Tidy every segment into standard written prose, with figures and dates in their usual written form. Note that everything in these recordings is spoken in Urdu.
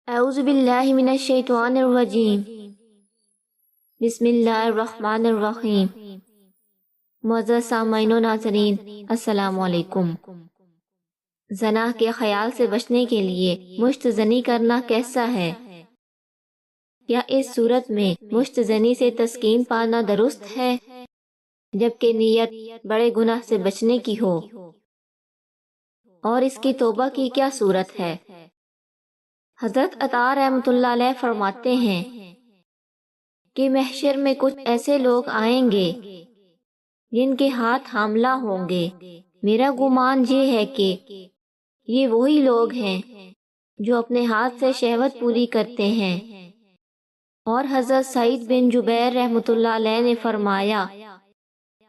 اعوذ باللہ من الشیطان الرجیم بسم اللہ الرحمن الرحیم۔ معزز سامعین و ناظرین، السلام علیکم۔ زنا کے خیال سے بچنے کے لیے مشت زنی کرنا کیسا ہے؟ کیا اس صورت میں مشت زنی سے تسکین پانا درست ہے جبکہ نیت بڑے گناہ سے بچنے کی ہو؟ اور اس کی توبہ کی کیا صورت ہے؟ حضرت عطا رحمۃ اللہ علیہ فرماتے ہیں کہ محشر میں کچھ ایسے لوگ آئیں گے جن کے ہاتھ حاملہ ہوں گے۔ میرا گمان یہ ہے کہ یہ وہی لوگ ہیں جو اپنے ہاتھ سے شہوت پوری کرتے ہیں۔ اور حضرت سعید بن جبیر رحمۃ اللہ علیہ نے فرمایا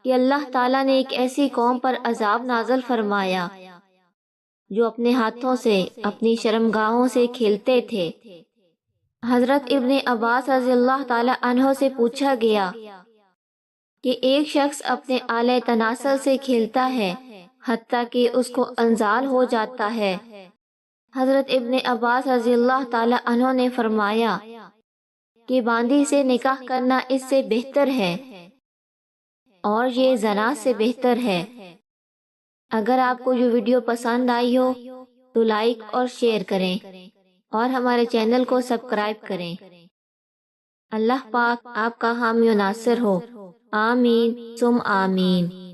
کہ اللہ تعالیٰ نے ایک ایسی قوم پر عذاب نازل فرمایا جو اپنے ہاتھوں سے اپنی شرمگاہوں سے کھیلتے تھے۔ حضرت ابن عباس رضی اللہ تعالی عنہ سے پوچھا گیا کہ ایک شخص اپنے آلہ تناسل سے کھیلتا ہے حتیٰ کہ اس کو انزال ہو جاتا ہے۔ حضرت ابن عباس رضی اللہ تعالی عنہ نے فرمایا کہ باندی سے نکاح کرنا اس سے بہتر ہے اور یہ زنا سے بہتر ہے۔ اگر آپ کو یہ ویڈیو پسند آئی ہو تو لائک اور شیئر کریں اور ہمارے چینل کو سبسکرائب کریں۔ اللہ پاک آپ کا حامی و ناصر ہو، آمین ثم آمین۔